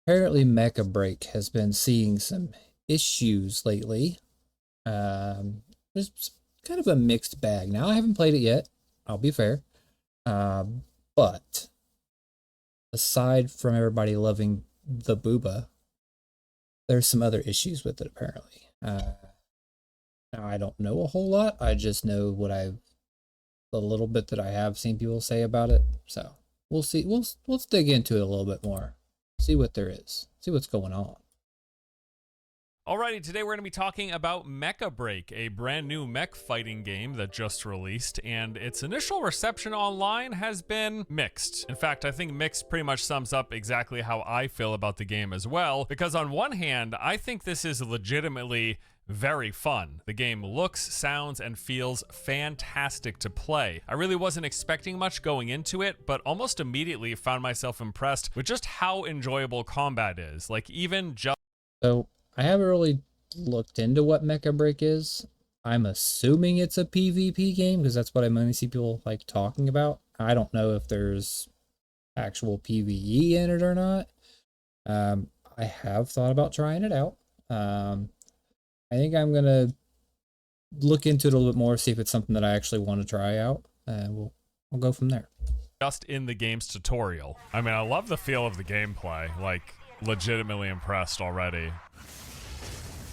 Apparently, Mecha Break has been seeing some issues lately. It's kind of a mixed bag. Now, I haven't played it yet. I'll be fair. But aside from everybody loving the booba, there's some other issues with it apparently. Now I don't know a whole lot. I just know the little bit that I have seen people say about it. So we'll see. Let's dig into it a little bit more. See what there is. See what's going on. Alrighty, today we're going to be talking about Mecha Break, a brand new mech fighting game that just released, and its initial reception online has been mixed. In fact, I think mixed pretty much sums up exactly how I feel about the game as well, because on one hand, I think this is legitimately very fun. The game looks, sounds, and feels fantastic to play. I really wasn't expecting much going into it, but almost immediately found myself impressed with just how enjoyable combat is. Like, even just... So, I haven't really looked into what Mecha Break is. I'm assuming it's a PvP game because that's what I mainly see people like talking about. I don't know if there's actual PvE in it or not. I have thought about trying it out. I think I'm gonna look into it a little bit more, see if it's something that I actually want to try out, and we'll go from there. Just in the game's tutorial. I mean, I love the feel of the gameplay. Like, legitimately impressed already.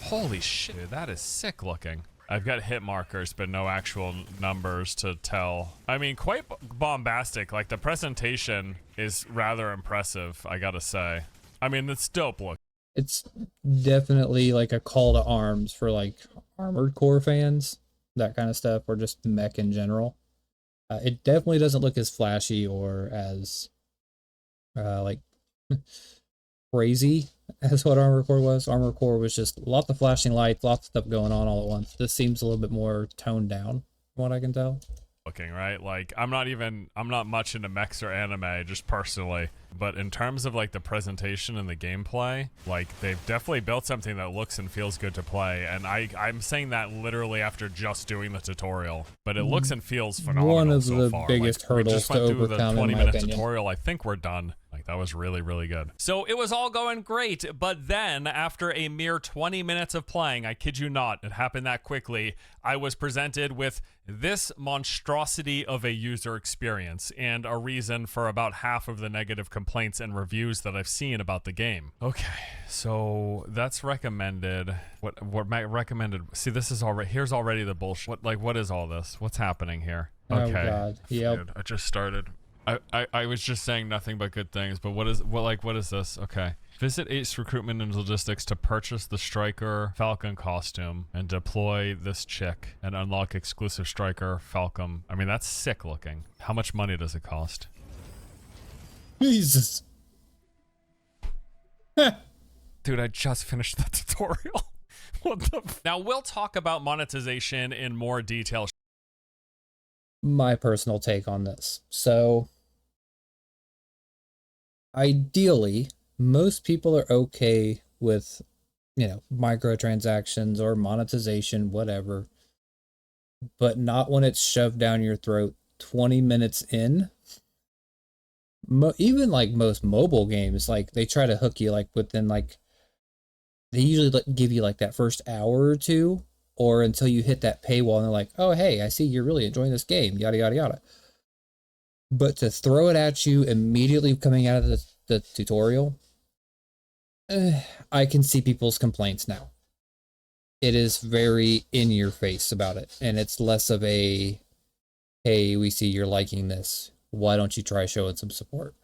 Holy shit, that is sick looking. I've got hit markers, but no actual numbers to tell. I mean, quite bombastic. Like, the presentation is rather impressive, I gotta say. I mean, it's dope look. It's definitely like a call to arms for like Armored Core fans, that kind of stuff, or just mech in general. It definitely doesn't look as flashy or as like crazy as what Armored Core was. Armored Core was just lots of flashing lights, lots of stuff going on all at once. This seems a little bit more toned down, from what I can tell. Looking, right? Like, I'm not much into mechs or anime, just personally. But in terms of like the presentation and the gameplay, like they've definitely built something that looks and feels good to play. And I'm saying that literally after just doing the tutorial. But it looks and feels phenomenal. One of so the far. biggest like, hurdles we just to went through the overcome, 20-minute opinion. tutorial. I think we're done. Like, that was really, really good. So it was all going great, but then after a mere 20 minutes of playing, I kid you not, it happened that quickly, I was presented with this monstrosity of a user experience and a reason for about half of the negative complaints and reviews that I've seen about the game. Okay, so that's recommended. What my recommended? See, this is already, here's already the bullshit. What is all this? What's happening here? Okay. Oh God. Yep. Dude, I just started. I was just saying nothing but good things, but what is this? Okay. Visit Ace Recruitment and Logistics to purchase the Striker Falcon costume and deploy this chick and unlock exclusive Striker Falcon. I mean, that's sick looking. How much money does it cost? Jesus. Dude, I just finished the tutorial. What the Now, we'll talk about monetization in more detail. My personal take on this. So, ideally, most people are okay with, microtransactions or monetization, whatever, but not when it's shoved down your throat 20 minutes in. Even like most mobile games, like they try to hook you like within like, they usually give you like that first hour or two, or until you hit that paywall and they're like, oh, hey, I see you're really enjoying this game, yada, yada, yada. But to throw it at you immediately coming out of the tutorial, I can see people's complaints now. It is very in your face about it. And it's less of a, hey, we see you're liking this. Why don't you try showing some support?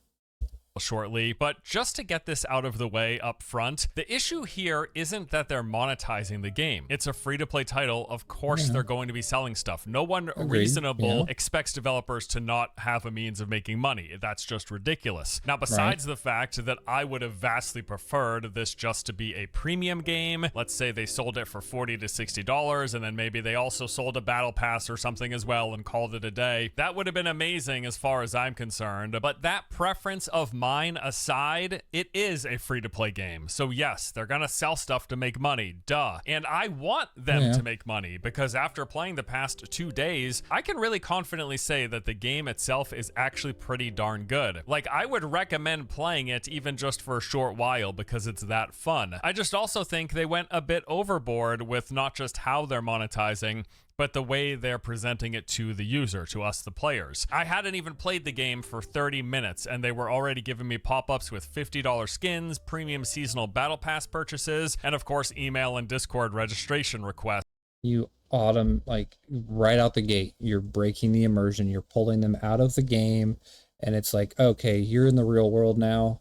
Shortly, but just to get this out of the way up front, the issue here isn't that they're monetizing the game. It's a free-to-play title. Of course, they're going to be selling stuff. No one reasonable expects developers to not have a means of making money. That's just ridiculous. Now, besides the fact that I would have vastly preferred this just to be a premium game, let's say they sold it for $40 to $60, and then maybe they also sold a battle pass or something as well and called it a day. That would have been amazing as far as I'm concerned, but that preference of mine aside, it is a free-to-play game. So yes, they're gonna sell stuff to make money, duh. And I want them to make money, because after playing the past 2 days, I can really confidently say that the game itself is actually pretty darn good. Like, I would recommend playing it even just for a short while because it's that fun. I just also think they went a bit overboard with not just how they're monetizing, but the way they're presenting it to the user, to us, the players. I hadn't even played the game for 30 minutes, and they were already giving me pop-ups with $50 skins, premium seasonal battle pass purchases, and of course, email and Discord registration requests. You autumn, like, right out the gate, you're breaking the immersion, you're pulling them out of the game, and it's like, okay, you're in the real world now,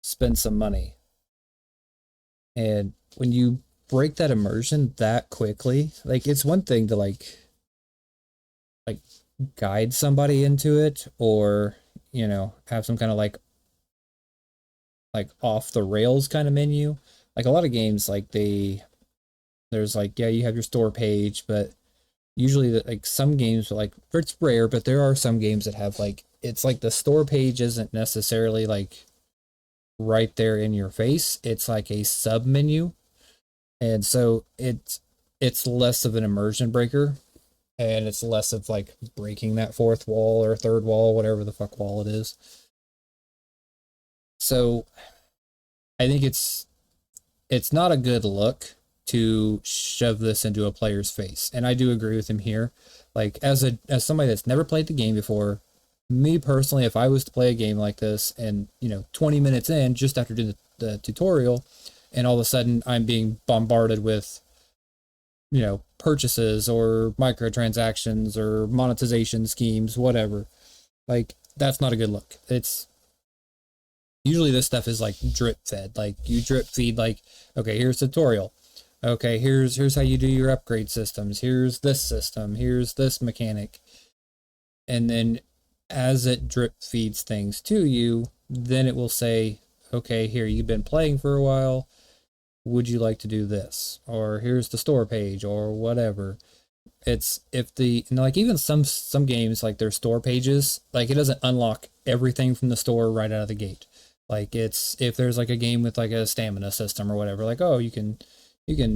spend some money. And when you break that immersion that quickly, like, it's one thing to like guide somebody into it, or, you know, have some kind of like off the rails kind of menu. Like, a lot of games, like, there's like, yeah, you have your store page, but usually like some games, like, it's rare, but there are some games that have like, it's like the store page isn't necessarily like right there in your face, it's like a sub menu. And so it's less of an immersion breaker, and it's less of like breaking that fourth wall or third wall, whatever the fuck wall it is. So I think it's not a good look to shove this into a player's face. And I do agree with him here. Like, as somebody that's never played the game before, me personally, if I was to play a game like this and, you know, 20 minutes in, just after doing the tutorial, and all of a sudden I'm being bombarded with, you know, purchases or microtransactions or monetization schemes, whatever, like, that's not a good look. It's usually, this stuff is like drip fed. Like, you drip feed, like, okay, here's tutorial. Okay, here's how you do your upgrade systems. Here's this system. Here's this mechanic. And then as it drip feeds things to you, then it will say, okay, here, you've been playing for a while. Would you like to do this? Or here's the store page, or whatever. It's, if the, and like, even some games, like, their store pages, like, it doesn't unlock everything from the store right out of the gate. Like, it's, if there's like a game with like a stamina system or whatever, like, oh, you can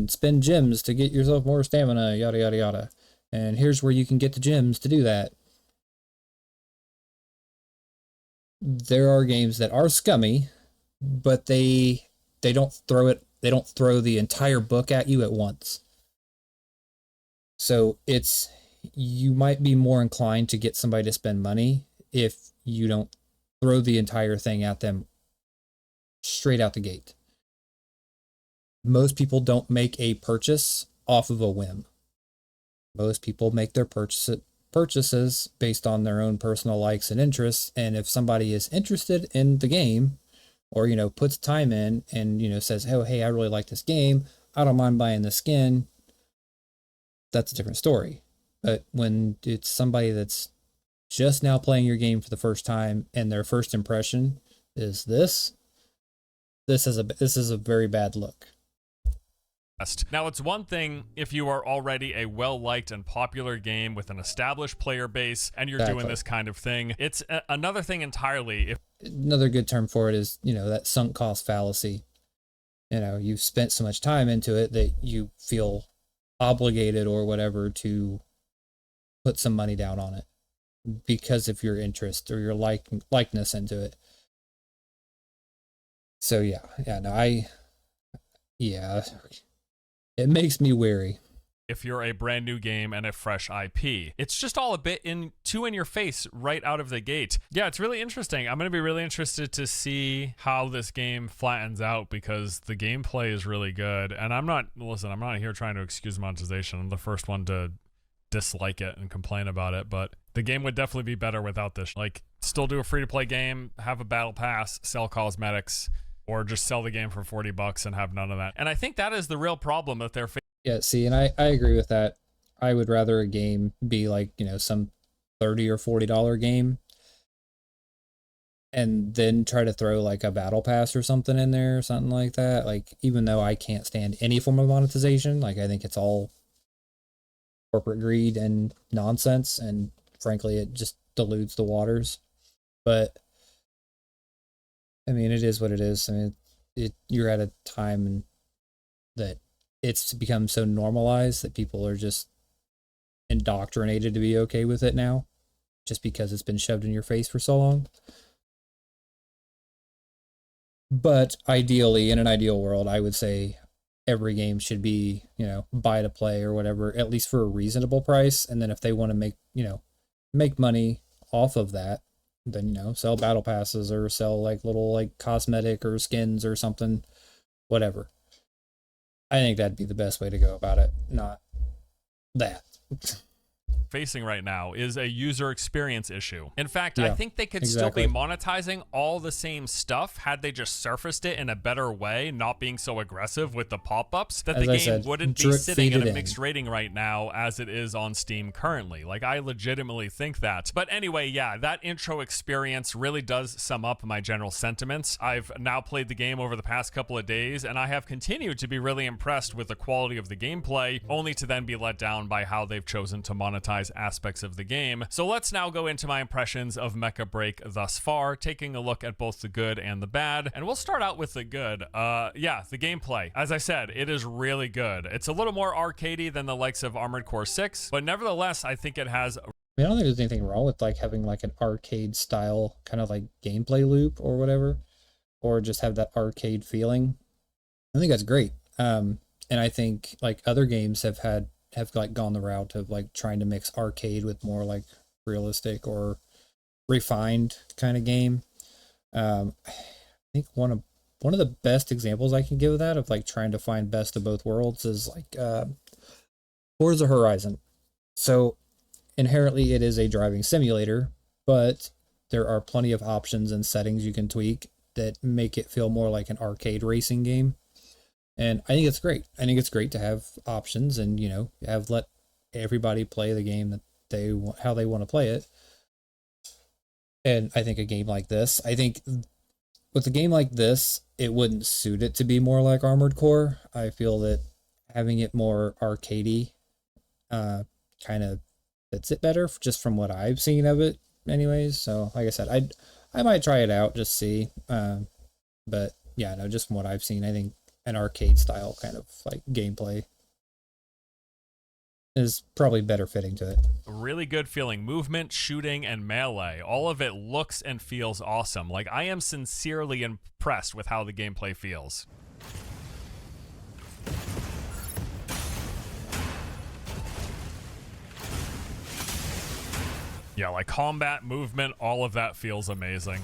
spend gems to get yourself more stamina, yada yada yada, and here's where you can get the gems to do that. There are games that are scummy, but they don't throw the entire book at you at once. So it's, you might be more inclined to get somebody to spend money if you don't throw the entire thing at them straight out the gate. Most people don't make a purchase off of a whim. Most people make their purchases based on their own personal likes and interests. And if somebody is interested in the game, or, you know, puts time in and, you know, says, oh, hey, I really like this game, I don't mind buying the skin, that's a different story. But when it's somebody that's just now playing your game for the first time, and their first impression is this is a very bad look. Now, it's one thing if you are already a well-liked and popular game with an established player base and you're doing this kind of thing. It's another thing entirely if... Another good term for it is, you know, that sunk cost fallacy. You know, you've spent so much time into it that you feel obligated or whatever to put some money down on it because of your interest or your likeness into it. So yeah, it makes me wary. If you're a brand new game and a fresh IP, it's just all a bit too in your face right out of the gate. Yeah, it's really interesting. I'm going to be really interested to see how this game flattens out, because the gameplay is really good. And I'm not here trying to excuse monetization. I'm the first one to dislike it and complain about it, but the game would definitely be better without this. Like, still do a free-to-play game, have a battle pass, sell cosmetics, or just sell the game for $40 and have none of that. And I think that is the real problem that they're facing. Yeah, see, and I agree with that. I would rather a game be like, you know, some $30 or $40 game, and then try to throw like a battle pass or something in there or something like that. Like, even though I can't stand any form of monetization, like, I think it's all corporate greed and nonsense, and frankly, it just dilutes the waters. But I mean, it is what it is. I mean, you're at a time that it's become so normalized that people are just indoctrinated to be okay with it now, just because it's been shoved in your face for so long. But ideally, in an ideal world, I would say every game should be, buy to play or whatever, at least for a reasonable price. And then if they want to make money off of that, then, sell battle passes or sell like little like cosmetic or skins or something, whatever. I think that'd be the best way to go about it, not that. Facing right now is a user experience issue. In fact, Yeah, I think they could exactly. still be monetizing all the same stuff had they just surfaced it in a better way, not being so aggressive with the pop-ups, that As the I game said, wouldn't be drip sitting feed at a it mixed in. rating right now as it is on Steam currently. Like, I legitimately think that. But anyway, yeah, that intro experience really does sum up my general sentiments. I've now played the game over the past couple of days, and I have continued to be really impressed with the quality of the gameplay, only to then be let down by how they've chosen to monetize aspects of the game. So let's now go into my impressions of Mecha Break thus far, taking a look at both the good and the bad. And we'll start out with the good. Yeah, the gameplay. As I said, it is really good. It's a little more arcadey than the likes of Armored Core 6, but nevertheless, I think it has... I don't think there's anything wrong with like having like an arcade style kind of like gameplay loop or whatever, or just have that arcade feeling. I think that's great. And I think like other games have like gone the route of like trying to mix arcade with more like realistic or refined kind of game. I think one of the best examples I can give of that, of like trying to find best of both worlds, is like Forza Horizon. So inherently it is a driving simulator, but there are plenty of options and settings you can tweak that make it feel more like an arcade racing game. And I think it's great. I think it's great to have options and, let everybody play the game that they want, how they want to play it. And I think a game like this, with a game like this, it wouldn't suit it to be more like Armored Core. I feel that having it more arcadey kind of fits it better, just from what I've seen of it anyways. So like I said, I might try it out, just see. But yeah, no, just from what I've seen, I think an arcade style kind of like gameplay is probably better fitting to it. Really good feeling movement, shooting, and melee. All of it looks and feels awesome. Like, I am sincerely impressed with how the gameplay feels. Yeah, like combat, movement, all of that feels amazing.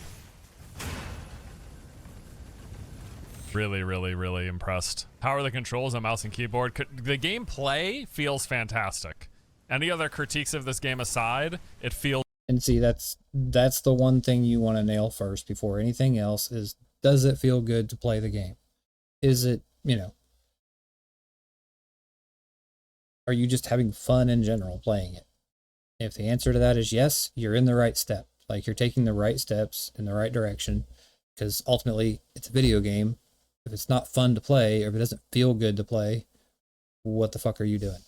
Really, really, really impressed. How are the controls on mouse and keyboard? The gameplay feels fantastic. Any other critiques of this game aside, it feels... And see, that's the one thing you want to nail first before anything else is, does it feel good to play the game? Is it, are you just having fun in general playing it? If the answer to that is yes, you're in the right step. Like, you're taking the right steps in the right direction, because ultimately it's a video game. If it's not fun to play, or if it doesn't feel good to play, what the fuck are you doing?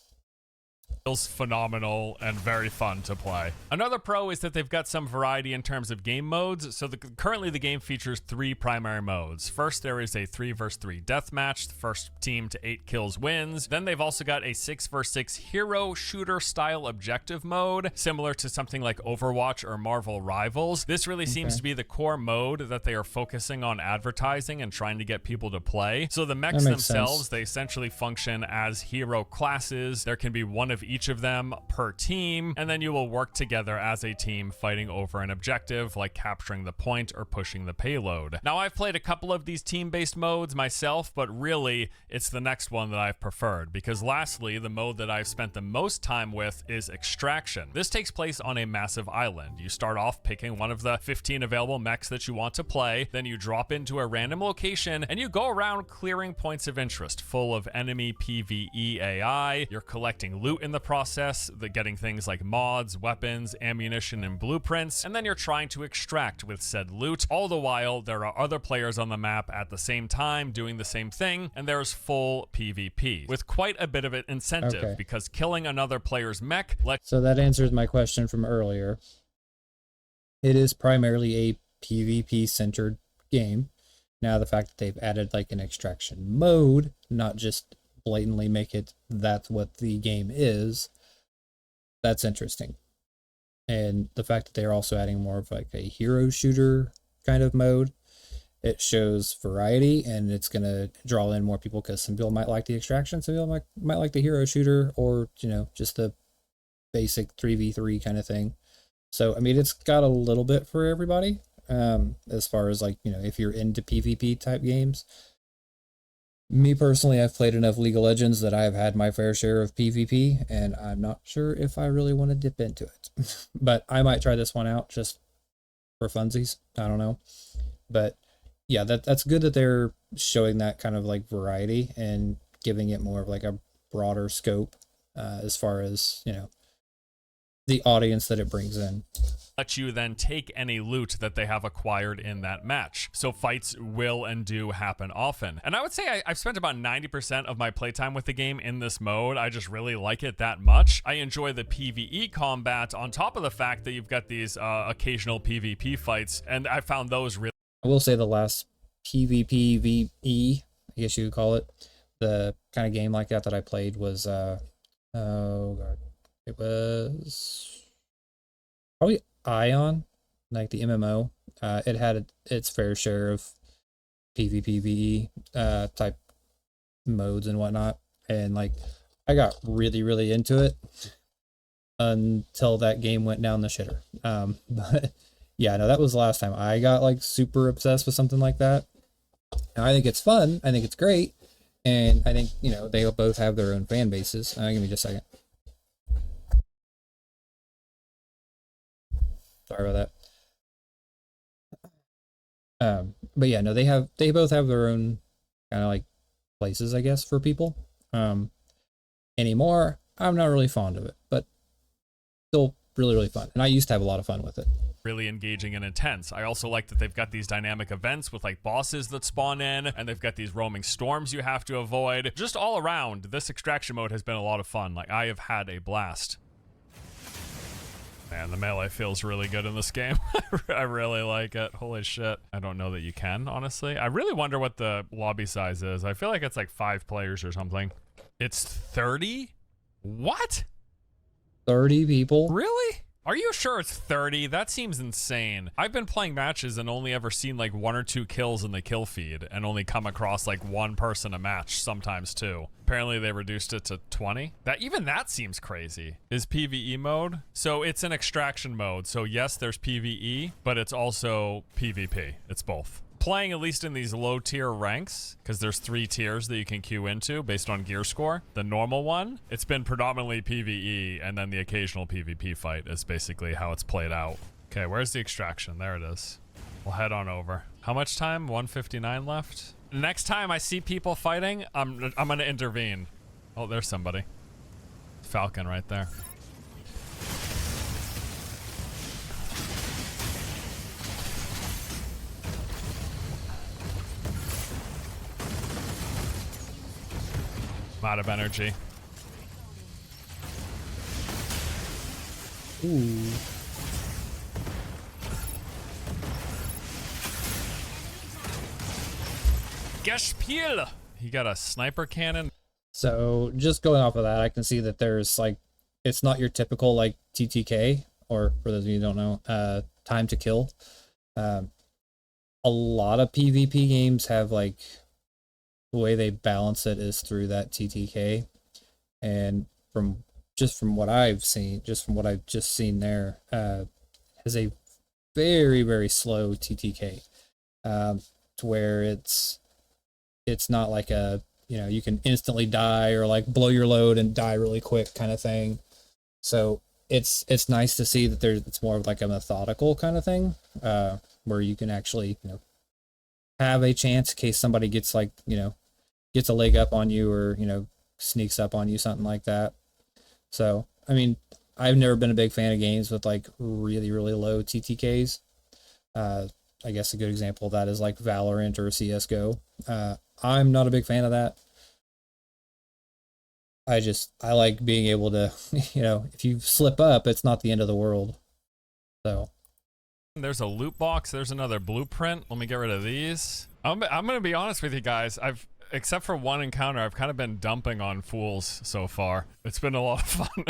Feels phenomenal and very fun to play. Another pro is that they've got some variety in terms of game modes. So currently the game features 3 primary modes. First, there is a 3 vs 3 deathmatch. The first team to 8 kills wins. Then they've also got a 6 vs 6 hero shooter style objective mode, similar to something like Overwatch or Marvel Rivals. This really seems to be the core mode that they are focusing on advertising and trying to get people to play. So the mechs themselves, they essentially function as hero classes. There can be one of each of them per team, and then you will work together as a team fighting over an objective like capturing the point or pushing the payload. Now, I've played a couple of these team-based modes myself, but really it's the next one that I've preferred, because lastly, the mode that I've spent the most time with is Extraction. This takes place on a massive island. You start off picking one of the 15 available mechs that you want to play, then you drop into a random location and you go around clearing points of interest full of enemy PvE AI. You're collecting loot in the process, getting things like mods, weapons, ammunition, and blueprints, and then you're trying to extract with said loot. All the while, there are other players on the map at the same time doing the same thing, and there's full PvP, with quite a bit of an incentive, because killing another player's mech So that answers my question from earlier. It is primarily a PvP-centered game. Now the fact that they've added like an extraction mode, not just blatantly make it that's what the game is, that's interesting. And the fact that they're also adding more of like a hero shooter kind of mode, it shows variety, and it's going to draw in more people because some people might like the extraction, some people might like the hero shooter, or, you know, just the basic 3v3 kind of thing. So, I mean, it's got a little bit for everybody, as far as like, you know, if you're into PvP type games. Me personally, I've played enough League of Legends that I've had my fair share of PvP, and I'm not sure if I really want to dip into it. But I might try this one out just for funsies. I don't know. But yeah, that's good that they're showing that kind of like variety and giving it more of like a broader scope, as far as, you know, the audience that it brings in. Let you then take any loot that they have acquired in that match. So fights will and do happen often. And I would say I've spent about 90% of my playtime with the game in this mode. I just really like it that much. I enjoy the PvE combat on top of the fact that you've got these occasional PvP fights, and I found those really... I will say the last PvPvE, I guess you could call it, the kind of game like that I played was, oh god, it was probably Ion, like the MMO. It had its fair share of PvPvE type modes and whatnot, and like I got really into it until that game went down the shitter. But yeah, no, that was the last time I got like super obsessed with something like that. And I think it's fun. I think it's great, and I think, you know, they both have their own fan bases. Give me just a second. Sorry about that. But yeah, no, they both have their own kind of like places, I guess, for people. Anymore, I'm not really fond of it, but still really fun. And I used to have a lot of fun with it. Really engaging and intense. I also like that they've got these dynamic events with like bosses that spawn in, and they've got these roaming storms you have to avoid. Just all around, this extraction mode has been a lot of fun. Like, I have had a blast. Man, the melee feels really good in this game. I really like it. Holy shit. I don't know that you can, honestly. I really wonder what the lobby size is. I feel like it's like 5 players or something. It's 30? What? 30 people? Really? Are you sure it's 30? That seems insane. I've been playing matches and only ever seen like 1 or 2 kills in the kill feed, and only come across like 1 person a match, sometimes 2. Apparently they reduced it to 20. Even that seems crazy. Is PvE mode? So it's an extraction mode. So yes, there's PvE, but it's also PvP. It's both. Playing at least in these low tier ranks, because there's 3 tiers that you can queue into based on gear score. The normal one, it's been predominantly PvE, and then the occasional PvP fight is basically how it's played out. Okay, where's the extraction? There it is. We'll head on over. How much time? 159 left. Next time I see people fighting, I'm gonna intervene. Oh, there's somebody. Falcon right there. Out of energy. Ooh. Gespiel! He got a sniper cannon. So just going off of that, I can see that there's like, it's not your typical like TTK, or for those of you who don't know, time to kill. A lot of PvP games have like, the way they balance it is through that TTK, and from what I've seen, from what I've just seen there, has a very slow TTK, to where it's not like a, you know, you can instantly die or like blow your load and die really quick kind of thing. So it's nice to see that it's more of like a methodical kind of thing, where you can actually, you know, have a chance in case somebody gets like, you know, gets a leg up on you, or, you know, sneaks up on you, something like that. So, I mean, I've never been a big fan of games with like really low TTKs. I guess a good example of that is like Valorant or CSGO. I'm not a big fan of that. I like being able to, you know, if you slip up, it's not the end of the world. So There's a loot box. There's another blueprint. Let me get rid of these. I'm gonna be honest with you guys. Except for one encounter, I've kind of been dumping on fools so far. It's been a lot of fun.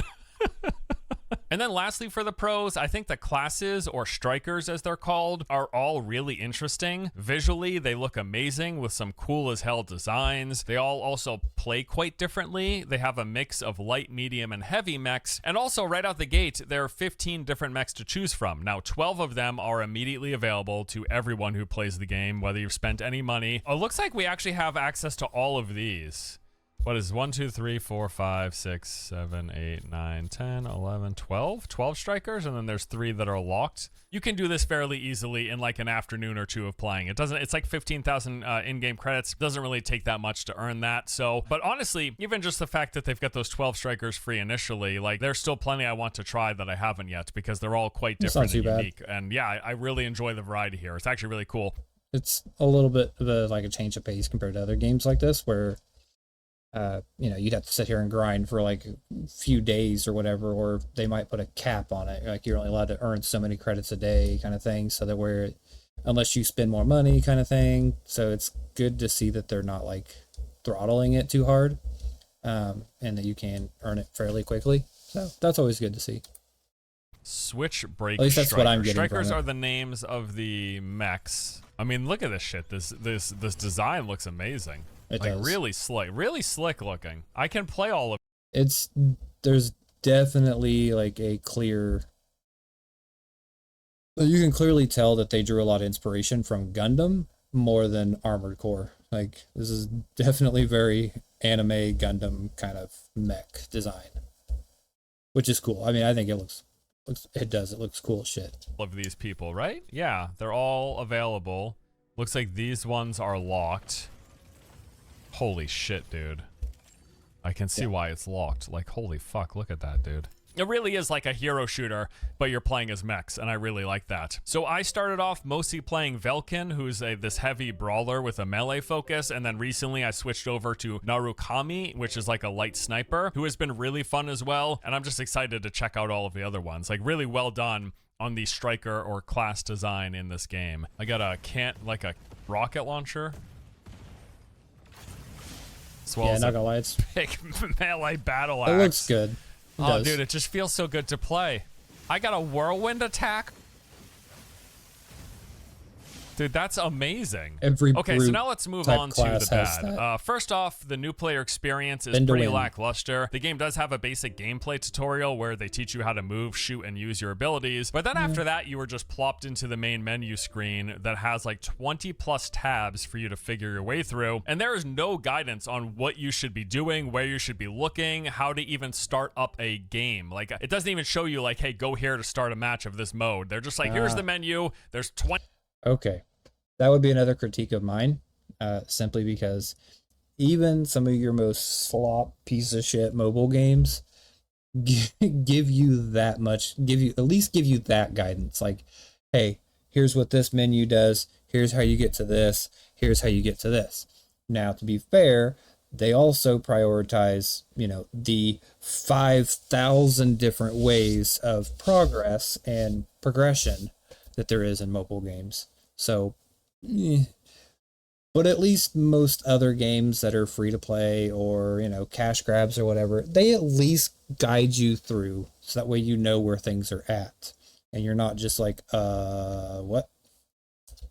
And then lastly for the pros, I think the classes, or strikers as they're called, are all really interesting. Visually, they look amazing with some cool as hell designs. They all also play quite differently. They have a mix of light, medium, and heavy mechs. And also right out the gate, there are 15 different mechs to choose from. Now, 12 of them are immediately available to everyone who plays the game, whether you've spent any money. It looks like we actually have access to all of these. What is 1, 2, 3, 4, 5, 6, 7, 8, 9, 10, 11, 12? 12 strikers, and then there's 3 that are locked. You can do this fairly easily in like an afternoon or two of playing. It's like 15,000 in-game credits. Doesn't really take that much to earn that. So, but honestly, even just the fact that they've got those 12 strikers free initially, like there's still plenty I want to try that I haven't yet because they're all quite different and unique. And yeah, I really enjoy the variety here. It's actually really cool. It's a little bit of like a change of pace compared to other games like this where you'd have to sit here and grind for like a few days or whatever, or they might put a cap on it. Like you're only allowed to earn so many credits a day kind of thing. So that unless you spend more money kind of thing. So it's good to see that they're not like throttling it too hard, and that you can earn it fairly quickly. So that's always good to see. Switch break. At least that's what I'm getting Strikers from it. are the names of the mechs. I mean, look at this shit. This design looks amazing. It like does. really slick looking. I can play all of There's definitely like a clear, you can clearly tell that they drew a lot of inspiration from Gundam more than Armored Core. Like this is definitely very anime Gundam kind of mech design, which is cool. I mean, I think it looks cool as shit. of these people, right? Yeah, they're all available. Looks like these ones are locked. Holy shit, dude. I can see why it's locked. Like, holy fuck, look at that, dude. It really is like a hero shooter, but you're playing as mechs, and I really like that. So I started off mostly playing Velkin, who's this heavy brawler with a melee focus, and then recently I switched over to Narukami, which is like a light sniper, who has been really fun as well, and I'm just excited to check out all of the other ones. Like, really well done on the striker or class design in this game. I got a rocket launcher. As well as not gonna lie, it's big melee battle axe. it looks good. It Oh, does. dude, it just feels so good to play. I got a whirlwind attack. Dude, that's amazing. Okay, so now let's move on to the bad. First off, the new player experience is pretty lackluster. The game does have a basic gameplay tutorial where they teach you how to move, shoot, and use your abilities. But then after that, you were just plopped into the main menu screen that has like 20 plus tabs for you to figure your way through. And there is no guidance on what you should be doing, where you should be looking, how to even start up a game. Like, it doesn't even show you like, hey, go here to start a match of this mode. They're just like, here's the menu. There's 20. Okay, that would be another critique of mine, simply because even some of your most slop piece of shit mobile games give you that guidance. Like, hey, here's what this menu does. Here's how you get to this. Here's how you get to this. Now, to be fair, they also prioritize, the 5,000 different ways of progress and progression that there is in mobile games. So, but at least most other games that are free to play or, cash grabs or whatever, they at least guide you through so that way you know where things are at. And you're not just like, what?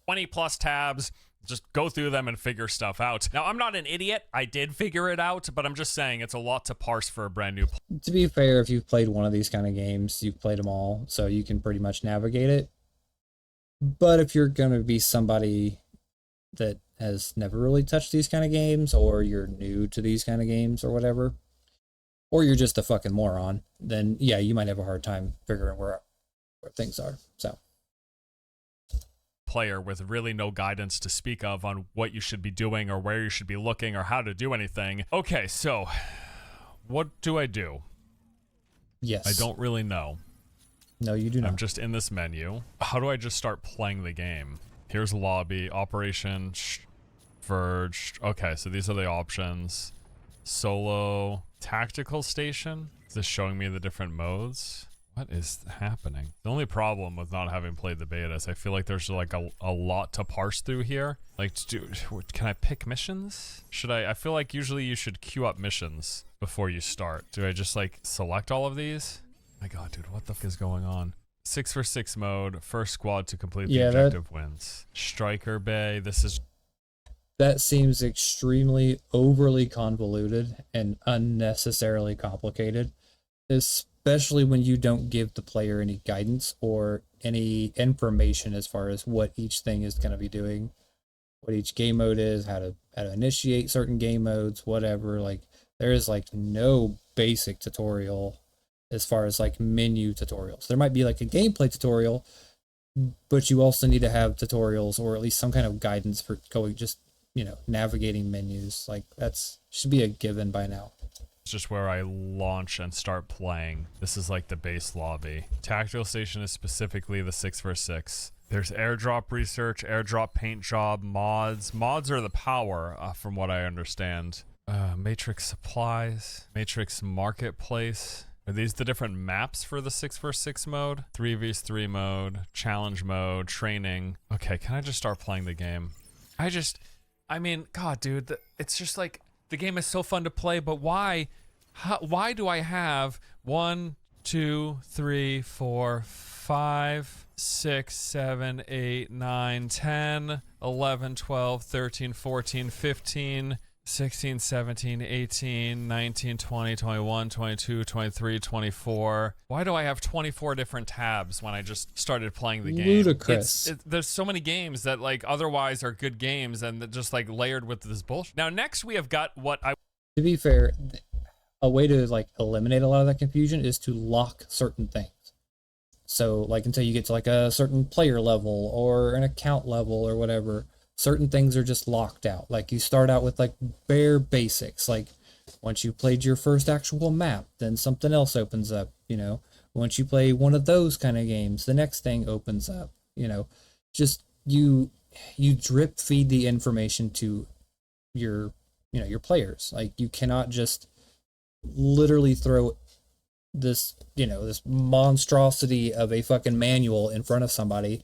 20 plus tabs. Just go through them and figure stuff out. Now, I'm not an idiot. I did figure it out, but I'm just saying it's a lot to parse for a brand new player. To be fair, if you've played one of these kind of games, you've played them all, so you can pretty much navigate it. But if you're going to be somebody that has never really touched these kind of games, or you're new to these kind of games or whatever, or you're just a fucking moron, then yeah, you might have a hard time figuring where things are. So, player with really no guidance to speak of on what you should be doing or where you should be looking or how to do anything. Okay, so what do I do? Yes. I don't really know. No, you do not. I'm just in this menu. How do I just start playing the game? Here's lobby, operation, Verge. Okay, so these are the options. Solo, tactical station. Is this showing me the different modes? What is happening? The only problem with not having played the beta is I feel like there's like a lot to parse through here. Like, can I pick missions? Should I feel like usually you should queue up missions before you start. Do I just like select all of these? My God, dude, what the f is going on? 6v6 mode, first squad to complete the objective wins. Striker Bay, that seems extremely overly convoluted and unnecessarily complicated, especially when you don't give the player any guidance or any information as far as what each thing is going to be doing, what each game mode is, how to initiate certain game modes, whatever. Like, there is like no basic tutorial as far as like menu tutorials. There might be like a gameplay tutorial, but you also need to have tutorials or at least some kind of guidance for going, just, you know, navigating menus. Like, that's should be a given by now. It's just where I launch and start playing. This is like the base lobby. Tactical station is specifically the 6v6. There's airdrop research, airdrop paint job, mods. Mods are the power, from what I understand. Matrix supplies, Matrix marketplace. Are these the different maps for the 6v6 mode? 3v3 mode, challenge mode, training. Okay, can I just start playing the game? I mean, God, dude, it's just like, the game is so fun to play, but why do I have 1, 2, 3, 4, 5, 6, 7, 8, 9, 10, 11, 12, 13, 14, 15, 16, 17, 18, 19, 20, 21, 22, 23, 24. Why do I have 24 different tabs when I just started playing the game? Ludicrous. There's so many games that like otherwise are good games and that just like layered with this bullshit. Now next we have got to be fair, a way to like eliminate a lot of that confusion is to lock certain things. So like until you get to like a certain player level or an account level or whatever, certain things are just locked out. Like you start out with like bare basics. Like once you played your first actual map, then something else opens up, you know. Once you play one of those kind of games, the next thing opens up, you know. Just you drip feed the information to your, you know, your players. Like you cannot just literally throw this, you know, this monstrosity of a fucking manual in front of somebody.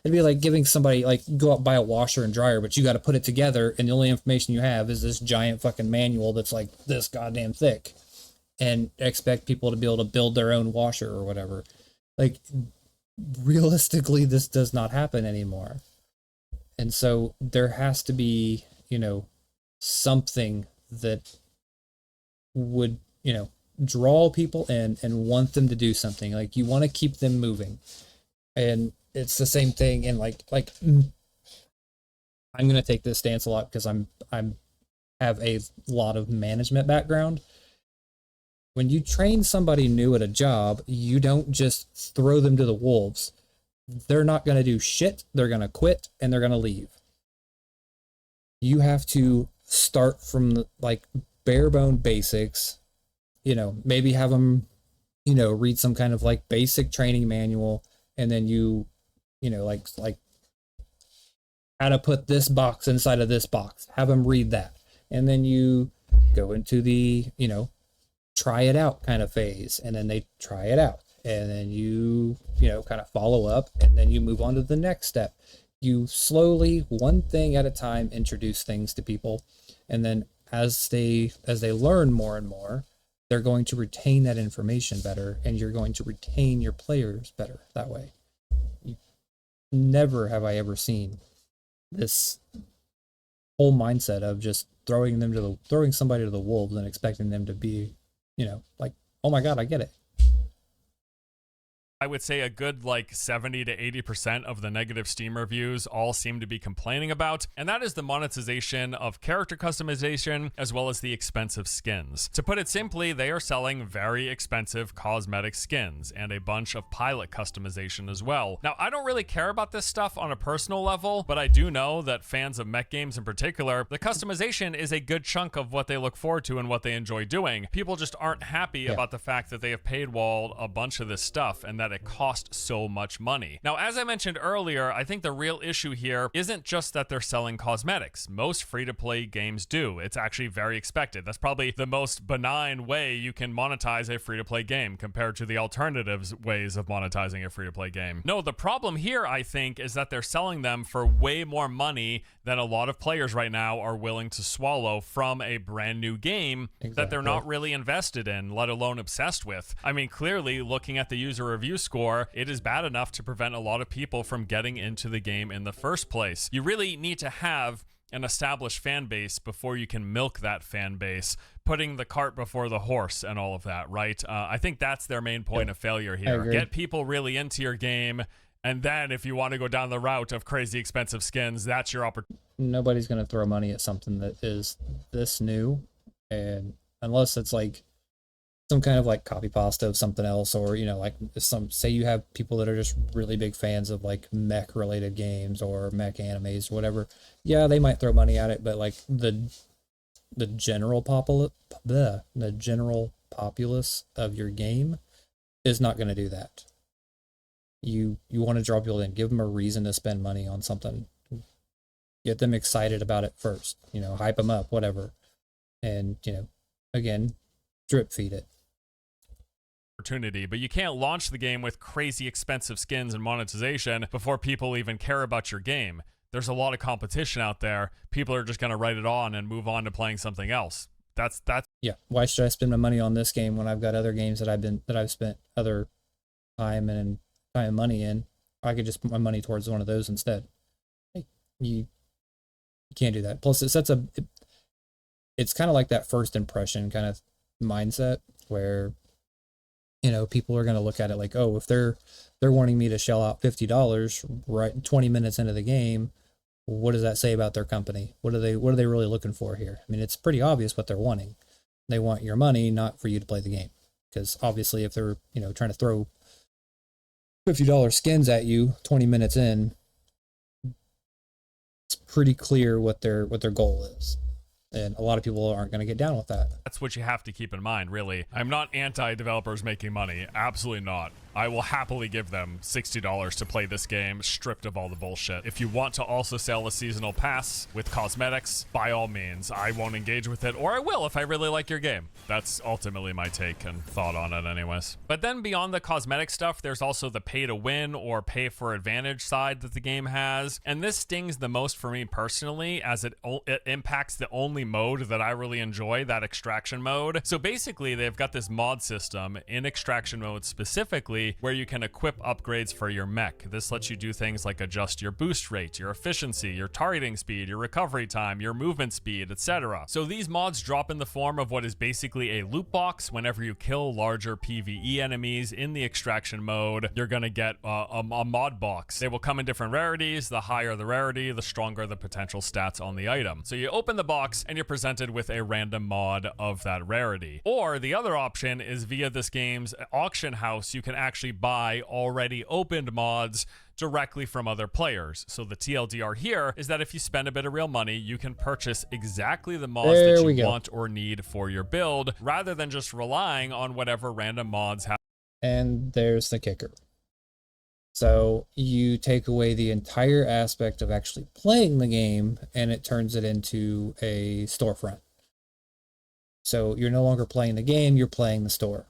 It'd be like giving somebody, like, go out and buy a washer and dryer, but you got to put it together, and the only information you have is this giant fucking manual that's like this goddamn thick, and expect people to be able to build their own washer or whatever. Like, realistically, this does not happen anymore. And so there has to be, you know, something that would, you know, draw people in and want them to do something. Like, you want to keep them moving. And it's the same thing in like I'm going to take this stance a lot because I'm have a lot of management background. When you train somebody new at a job, you don't just throw them to the wolves. They're not going to do shit. They're going to quit and they're going to leave. You have to start from the, like, bare bone basics, you know, maybe have them, you know, read some kind of like basic training manual, and then you know, like how to put this box inside of this box, have them read that. And then you go into the, you know, try it out kind of phase, and then they try it out. And then you know, kind of follow up, and then you move on to the next step. You slowly, one thing at a time, introduce things to people. And then as they learn more and more, they're going to retain that information better, and you're going to retain your players better that way. Never have I ever seen this whole mindset of just throwing somebody to the wolves and expecting them to be, you know, like, oh my God, I get it. I would say a good like 70 to 80% of the negative Steam reviews all seem to be complaining about, and that is the monetization of character customization as well as the expensive skins. To put it simply, they are selling very expensive cosmetic skins and a bunch of pilot customization as well. Now, I don't really care about this stuff on a personal level, but I do know that fans of mech games in particular, the customization is a good chunk of what they look forward to and what they enjoy doing. People just aren't happy about the fact that they have paywalled a bunch of this stuff and that it cost so much money. Now, as I mentioned earlier, I think the real issue here isn't just that they're selling cosmetics. Most free-to-play games do. It's actually very expected. That's probably the most benign way you can monetize a free-to-play game compared to the alternatives ways of monetizing a free-to-play game. No, the problem here, I think, is that they're selling them for way more money than a lot of players right now are willing to swallow from a brand new game that they're not really invested in, let alone obsessed with. I mean, clearly, looking at the user review score, it is bad enough to prevent a lot of people from getting into the game in the first place. You really need to have an established fan base before you can milk that fan base, putting the cart before the horse and all of that, right? I think that's their main point of failure here. Get people really into your game, and then if you want to go down the route of crazy expensive skins, that's your opportunity. Nobody's going to throw money at something that is this new, and unless it's like some kind of like copy pasta of something else, or you know, like say you have people that are just really big fans of like mech related games or mech animes or whatever, yeah, they might throw money at it, but like the general populace of your game is not going to do that. You want to draw people in, give them a reason to spend money on something, get them excited about it first, you know, hype them up, whatever, and you know, again, drip feed it. Opportunity, but you can't launch the game with crazy expensive skins and monetization before people even care about your game. There's a lot of competition out there. People are just going to write it on and move on to playing something else. That's yeah. Why should I spend my money on this game when I've got other games that I've spent other time and money in? I could just put my money towards one of those instead. You can't do that. Plus, it sets it's kind of like that first impression kind of mindset where, you know, people are going to look at it like, oh, if they're wanting me to shell out $50 right 20 minutes into the game, what does that say about their company? What are they really looking for here? I mean, it's pretty obvious what they're wanting. They want your money, not for you to play the game. Because obviously, if they're, you know, trying to throw $50 skins at you 20 minutes in, it's pretty clear what their goal is. And a lot of people aren't going to get down with that. That's what you have to keep in mind, really. I'm not anti-developers making money. Absolutely not. I will happily give them $60 to play this game, stripped of all the bullshit. If you want to also sell a seasonal pass with cosmetics, by all means. I won't engage with it, or I will if I really like your game. That's ultimately my take and thought on it anyways. But then beyond the cosmetic stuff, there's also the pay to win or pay for advantage side that the game has. And this stings the most for me personally, as it impacts the only mode that I really enjoy, that extraction mode. So basically, they've got this mod system in extraction mode specifically where you can equip upgrades for your mech. This lets you do things like adjust your boost rate, your efficiency, your targeting speed, your recovery time, your movement speed, etc. So these mods drop in the form of what is basically a loot box. Whenever you kill larger PvE enemies in the extraction mode, you're gonna get a mod box. They will come in different rarities. The higher the rarity, the stronger the potential stats on the item. So you open the box and you're presented with a random mod of that rarity. Or the other option is via this game's auction house, you can actually buy already opened mods directly from other players. So the TLDR here is that if you spend a bit of real money, you can purchase exactly the mods that you want or need for your build, rather than just relying on whatever random mods have. And there's the kicker. So you take away the entire aspect of actually playing the game, and it turns it into a storefront. So you're no longer playing the game, you're playing the store.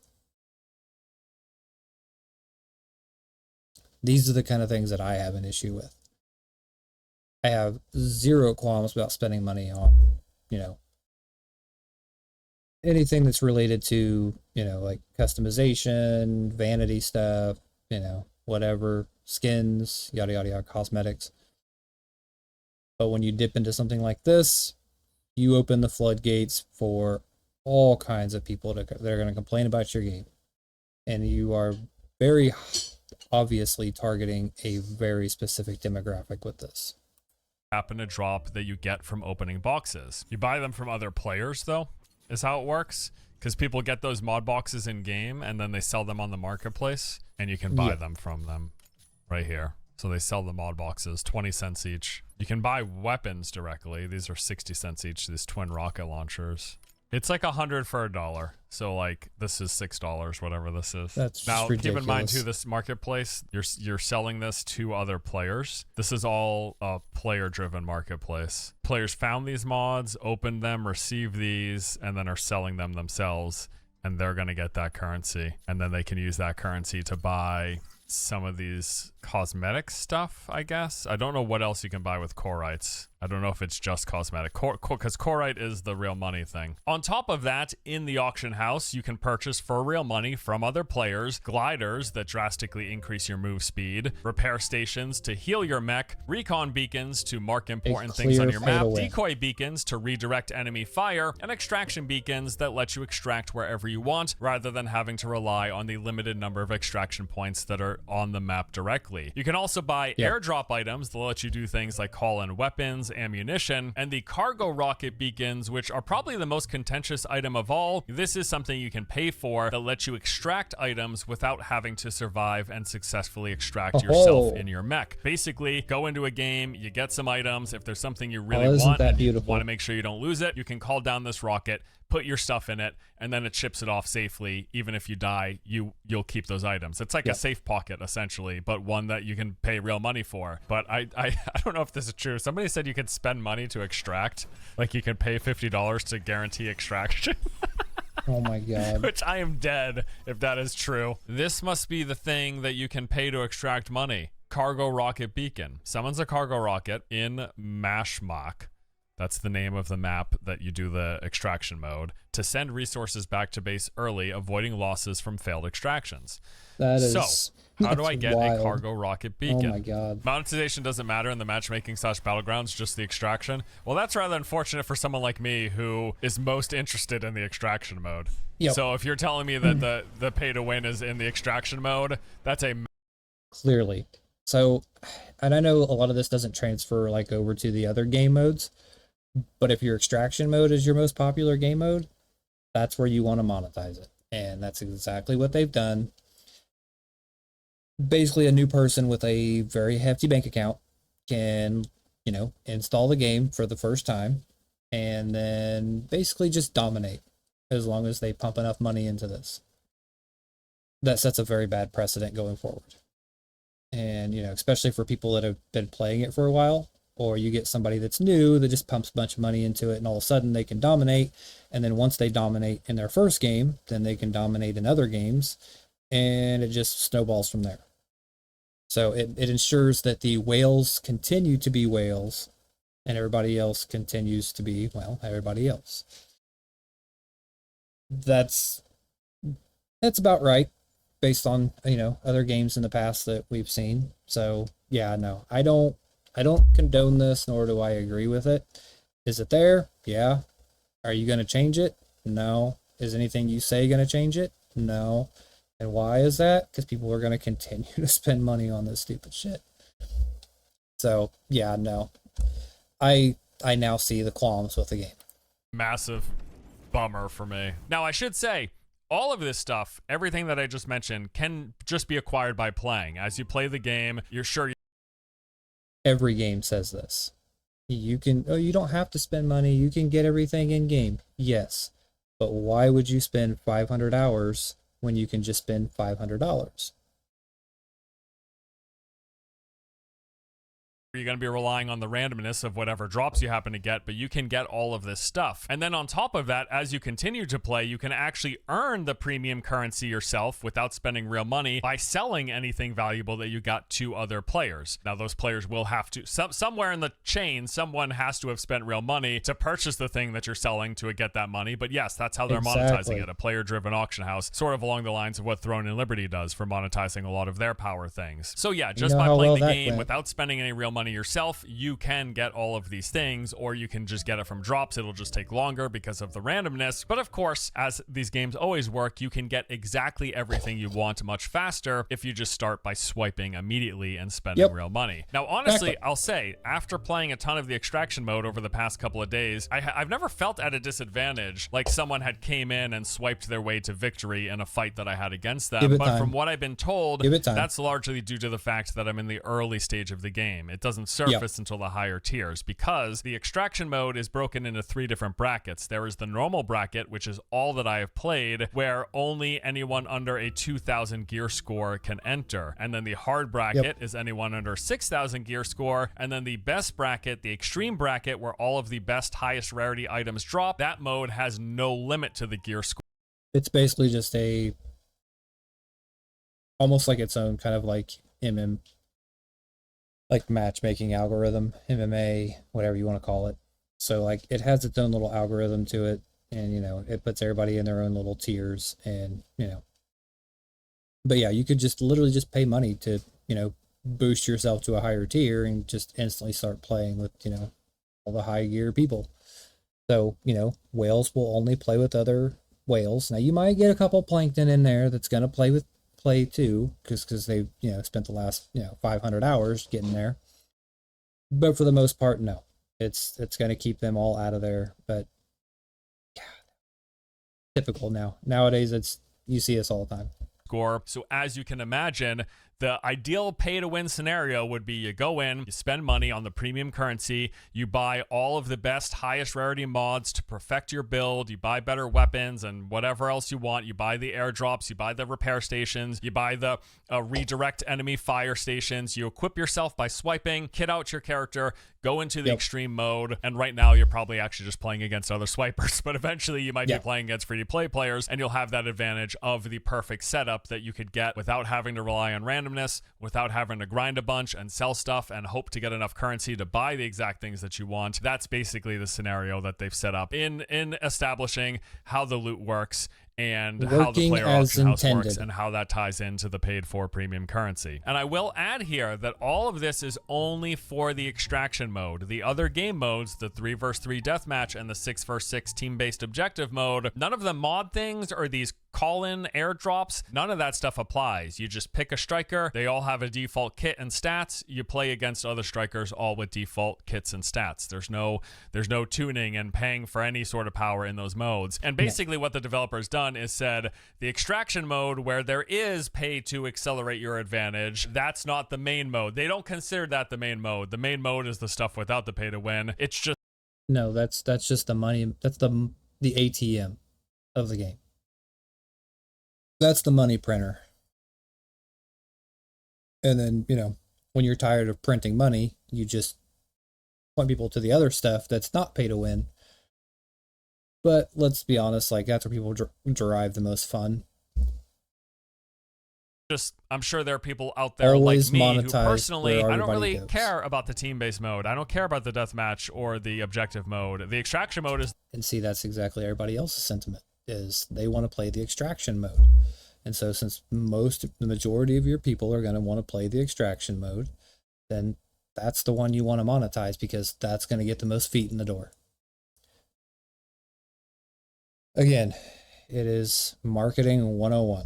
These are the kind of things that I have an issue with. I have zero qualms about spending money on, you know, anything that's related to, you know, like customization, vanity stuff, you know, whatever, skins, yada, yada, yada, cosmetics. But when you dip into something like this, you open the floodgates for all kinds of people that are going to complain about your game. And you are very obviously targeting a very specific demographic with this. Happen to drop that you get from opening boxes. You buy them from other players, though, is how it works. Because people get those mod boxes in game and then they sell them on the marketplace, and you can buy them from them right here. So they sell the mod boxes, 20 cents each. You can buy weapons directly. These are 60 cents each, these twin rocket launchers. It's like 100 for $1. So like this is $6, whatever this is. That's now ridiculous. keep in mind too, this marketplace, you're selling this to other players. This is all a player-driven marketplace. Players found these mods, opened them, received these, and then are selling them themselves. And they're gonna get that currency, and then they can use that currency to buy some of these cosmetic stuff, I guess. I don't know what else you can buy with Corites. I don't know if it's just cosmetic, because Corite is the real money thing. On top of that, in the auction house, you can purchase for real money from other players, gliders that drastically increase your move speed, repair stations to heal your mech, recon beacons to mark important things on your map, decoy beacons to redirect enemy fire, and extraction beacons that let you extract wherever you want, rather than having to rely on the limited number of extraction points that are on the map directly. You can also buy airdrop items that let you do things like call in weapons, ammunition, and the cargo rocket beacons, which are probably the most contentious item of all. This is something you can pay for that lets you extract items without having to survive and successfully extract yourself in your mech. Basically, go into a game, you get some items. If there's something you really want, want to make sure you don't lose it, you can call down this rocket, put your stuff in it, and then it ships it off safely. Even if you die, you'll keep those items. It's like a safe pocket essentially, but one that you can pay real money for. But I don't know if this is true. Somebody said you could spend money to extract, like you can pay $50 to guarantee extraction. Oh my god. Which I am dead if that is true. This must be the thing that you can pay to extract money. Cargo rocket beacon. Summons a cargo rocket in Mashmach. That's the name of the map that you do the extraction mode, to send resources back to base early, avoiding losses from failed extractions. That is so, how do I get wild. a cargo rocket beacon? Oh my god. Monetization doesn't matter in the matchmaking / battlegrounds, just the extraction. Well, that's rather unfortunate for someone like me who is most interested in the extraction mode. Yep. So if you're telling me that the pay to win is in the extraction mode, that's a... Clearly. So, and I know a lot of this doesn't transfer like over to the other game modes, but if your extraction mode is your most popular game mode, that's where you want to monetize it. And that's exactly what they've done. Basically, a new person with a very hefty bank account can, you know, install the game for the first time and then basically just dominate as long as they pump enough money into this. That sets a very bad precedent going forward. And, you know, especially for people that have been playing it for a while, or you get somebody that's new that just pumps a bunch of money into it and all of a sudden they can dominate. And then once they dominate in their first game, then they can dominate in other games, and it just snowballs from there. So it ensures that the whales continue to be whales and everybody else continues to be, well, everybody else. That's about right based on, you know, other games in the past that we've seen. So yeah, no, I don't condone this, nor do I agree with it. Is it there? Yeah. Are you going to change it? No. Is anything you say going to change it? No. And why is that? Because people are going to continue to spend money on this stupid shit. So, yeah, no. I now see the qualms with the game. Massive bummer for me. Now, I should say, all of this stuff, everything that I just mentioned, can just be acquired by playing. As you play the game, you're sure every game says this. You don't have to spend money. You can get everything in game. Yes. But why would you spend 500 hours when you can just spend $500? you're going to be relying on the randomness of whatever drops you happen to get, but you can get all of this stuff. And then on top of that, as you continue to play, you can actually earn the premium currency yourself without spending real money by selling anything valuable that you got to other players. Now, those players will have to, somewhere in the chain, someone has to have spent real money to purchase the thing that you're selling to get that money. But yes, that's how they're monetizing it, a player-driven auction house, sort of along the lines of what Throne and Liberty does for monetizing a lot of their power things. So yeah, just by playing the game without spending any real money yourself, you can get all of these things, or you can just get it from drops. It'll just take longer because of the randomness. But of course, as these games always work, you can get exactly everything you want much faster if you just start by swiping immediately and spending real money. Now, honestly, I'll say, after playing a ton of the extraction mode over the past couple of days, I've never felt at a disadvantage, like someone had came in and swiped their way to victory in a fight that I had against them. But from what I've been told, that's largely due to the fact that I'm in the early stage of the game. It doesn't doesn't surface until the higher tiers, because the extraction mode is broken into 3 different brackets. There is the normal bracket, which is all that I have played, where only anyone under a 2,000 gear score can enter. And then the hard bracket is anyone under 6,000 gear score. And then the best bracket, the extreme bracket, where all of the best highest rarity items drop. That mode has no limit to the gear score. It's basically just almost like its own kind of like like matchmaking algorithm, MMA, whatever you want to call it. So like it has its own little algorithm to it, and it puts everybody in their own little tiers, and but yeah, you could just literally just pay money to boost yourself to a higher tier and just instantly start playing with all the high gear people. So whales will only play with other whales. Now you might get a couple plankton in there that's going to play too, because they've spent the last 500 hours getting there, but for the most part, no, it's going to keep them all out of there. But God, typical nowadays, you see this all the time. So as you can imagine, the ideal pay-to-win scenario would be you go in, you spend money on the premium currency, you buy all of the best, highest rarity mods to perfect your build, you buy better weapons and whatever else you want, you buy the airdrops, you buy the repair stations, you buy the redirect enemy fire stations, you equip yourself by swiping, kit out your character, go into the extreme mode, and right now you're probably actually just playing against other swipers, but eventually you might be playing against free-to-play players, and you'll have that advantage of the perfect setup that you could get without having to rely on randomness, without having to grind a bunch and sell stuff and hope to get enough currency to buy the exact things that you want. That's basically the scenario that they've set up in establishing how the loot works and how the player auction house works and how that ties into the paid for premium currency. And I will add here that all of this is only for the extraction mode. The other game modes, the 3 vs 3 deathmatch and the 6 vs 6 team-based objective mode, none of the mod things or these call-in airdrops, none of that stuff applies. You just pick a striker, they all have a default kit and stats, you play against other strikers all with default kits and stats. There's no tuning and paying for any sort of power in those modes. And basically what the developer's done is said the extraction mode, where there is pay to accelerate your advantage, that's not the main mode. They don't consider that the main mode. The main mode is the stuff without the pay to win. It's just that's just the money. That's the ATM of the game. That's the money printer. And then when you're tired of printing money, you just point people to the other stuff that's not pay to win. But let's be honest, like that's where people derive the most fun. I'm sure there are people out there Always like me who personally, I don't really goes. care about the team-based mode. I don't care about the deathmatch or the objective mode. The extraction mode is... And see, that's exactly everybody else's sentiment, is they want to play the extraction mode. And so since the majority of your people are going to want to play the extraction mode, then that's the one you want to monetize, because that's going to get the most feet in the door. Again, it is marketing 101.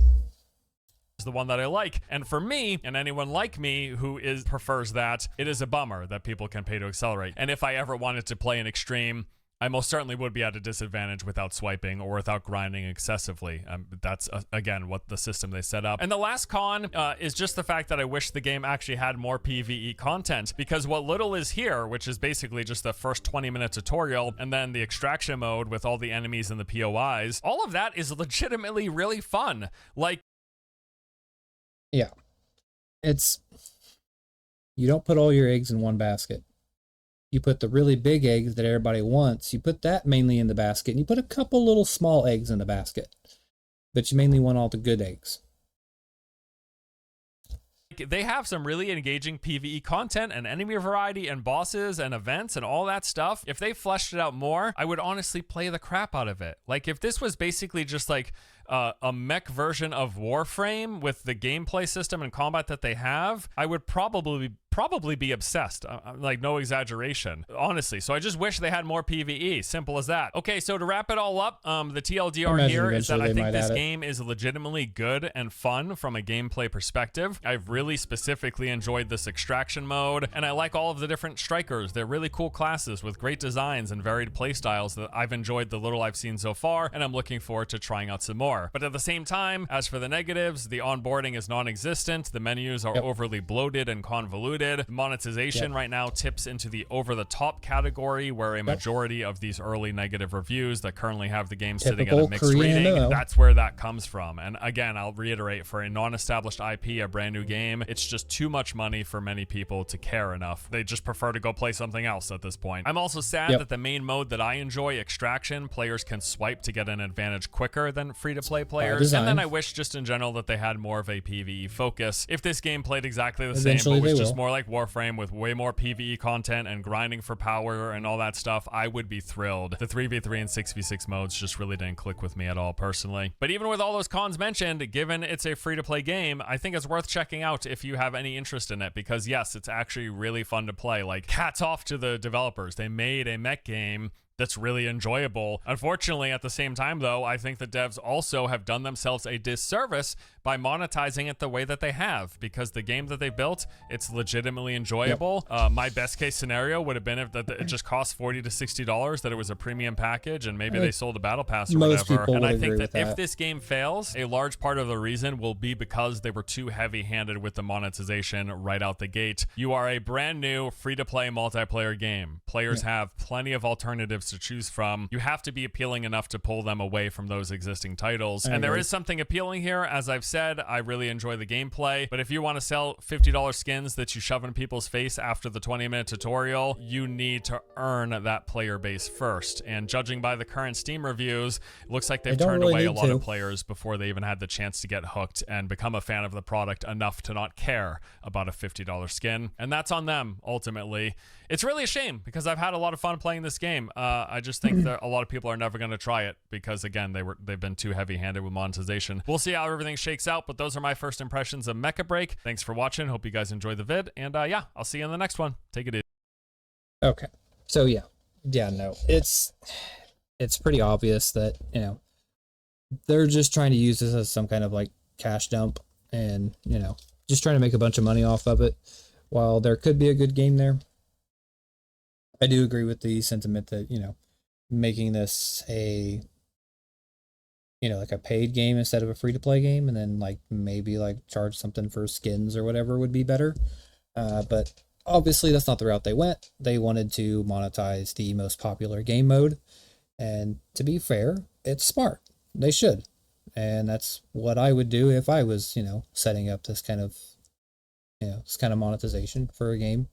Is the one that I like. And for me, and anyone like me who prefers that, it is a bummer that people can pay to accelerate. And if I ever wanted to play an extreme, I most certainly would be at a disadvantage without swiping or without grinding excessively. That's, again, what the system they set up. And the last con is just the fact that I wish the game actually had more PvE content, because what little is here, which is basically just the first 20-minute tutorial and then the extraction mode with all the enemies and the POIs, all of that is legitimately really fun. Like, yeah, you don't put all your eggs in one basket. You put the really big eggs that everybody wants, you put that mainly in the basket, and you put a couple little small eggs in the basket. But you mainly want all the good eggs. They have some really engaging PvE content and enemy variety and bosses and events and all that stuff. If they fleshed it out more, I would honestly play the crap out of it. Like, if this was basically just like a mech version of Warframe with the gameplay system and combat that they have, I would probably be obsessed. Like, no exaggeration, honestly. So I just wish they had more PvE. Simple as that. Okay, so to wrap it all up, the TLDR here is that I think this game is legitimately good and fun from a gameplay perspective. I've really specifically enjoyed this extraction mode, and I like all of the different strikers. They're really cool classes with great designs and varied playstyles that I've enjoyed the little I've seen so far, and I'm looking forward to trying out some more. are. But at the same time, as for the negatives, the onboarding is non-existent, the menus are overly bloated and convoluted, monetization right now tips into the over-the-top category, where a majority of these early negative reviews that currently have the game sitting at a mixed rating, that's where that comes from. And again, I'll reiterate, for a non-established IP, a brand new game, it's just too much money for many people to care enough. They just prefer to go play something else at this point. I'm also sad that the main mode that I enjoy, Extraction, players can swipe to get an advantage quicker than free-to-play players. And then I wish just in general that they had more of a PvE focus. If this game played exactly the same, but was just more like Warframe with way more PvE content and grinding for power and all that stuff, I would be thrilled. The 3v3 and 6v6 modes just really didn't click with me at all personally. But even with all those cons mentioned, given it's a free-to-play game, I think it's worth checking out if you have any interest in it, because yes, it's actually really fun to play. Like, hats off to the developers. They made a mech game that's really enjoyable. Unfortunately, at the same time though, I think the devs also have done themselves a disservice by monetizing it the way that they have, because the game that they built, it's legitimately enjoyable. My best case scenario would have been if that it just cost $40 to $60, that it was a premium package, and maybe they sold a battle pass or whatever. And I think that if this game fails, a large part of the reason will be because they were too heavy-handed with the monetization right out the gate. You are a brand new free-to-play multiplayer game. Players have plenty of alternatives to choose from. You have to be appealing enough to pull them away from those existing titles. And there is something appealing here. As I've said, I really enjoy the gameplay, but if you want to sell $50 skins that you shove in people's face after the 20-minute tutorial, you need to earn that player base first. And judging by the current Steam reviews, it looks like they've turned away a lot of players before they even had the chance to get hooked and become a fan of the product enough to not care about a $50 skin. And that's on them, ultimately. It's really a shame, because I've had a lot of fun playing this game. I just think that a lot of people are never going to try it because, again, they've been too heavy-handed with monetization. We'll see how everything shakes out, but those are my first impressions of Mecha Break. Thanks for watching. Hope you guys enjoyed the vid, and yeah, I'll see you in the next one. Take it easy. Okay, so yeah, no, it's pretty obvious that, you know, they're just trying to use this as some kind of like cash dump, and, you know, just trying to make a bunch of money off of it. While there could be a good game there, I do agree with the sentiment that, you know, making this a, you know, like a paid game instead of a free-to-play game, and then like maybe like charge something for skins or whatever would be better. But obviously that's not the route they went. They wanted to monetize the most popular game mode, and to be fair, it's smart. They should. And that's what I would do if I was, you know, setting up this kind of, you know, this kind of monetization for a game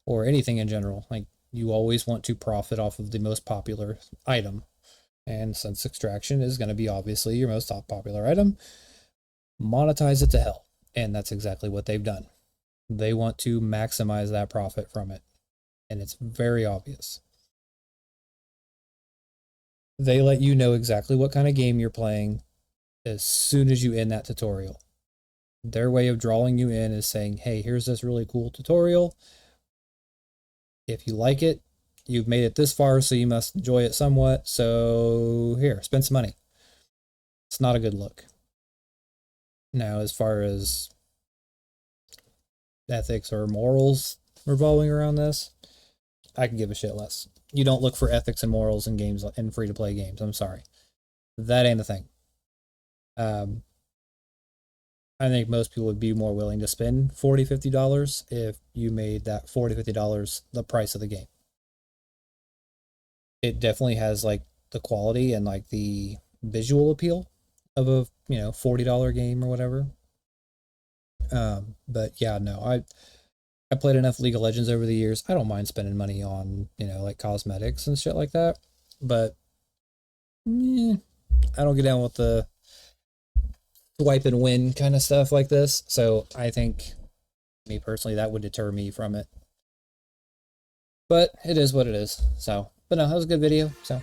or anything in general. Like, you always want to profit off of the most popular item. And since Extraction is going to be obviously your most popular item, monetize it to hell. And that's exactly what they've done. They want to maximize that profit from it. And it's very obvious. They let you know exactly what kind of game you're playing as soon as you end that tutorial. Their way of drawing you in is saying, hey, here's this really cool tutorial. If you like it, you've made it this far, so you must enjoy it somewhat. So here, spend some money. It's not a good look. Now, as far as ethics or morals revolving around this, I can give a shit less. You don't look for ethics and morals in games, in free-to-play games. I'm sorry. That ain't the thing. I think most people would be more willing to spend $40, $50 if you made that $40, $50 the price of the game. It definitely has like the quality and like the visual appeal of a, you know, $40 game or whatever. But yeah, no, I played enough League of Legends over the years. I don't mind spending money on, you know, like cosmetics and shit like that. But I don't get down with the swipe and win kind of stuff like this. So I think, me personally, that would deter me from it. But it is what it is. So, but no, that was a good video. So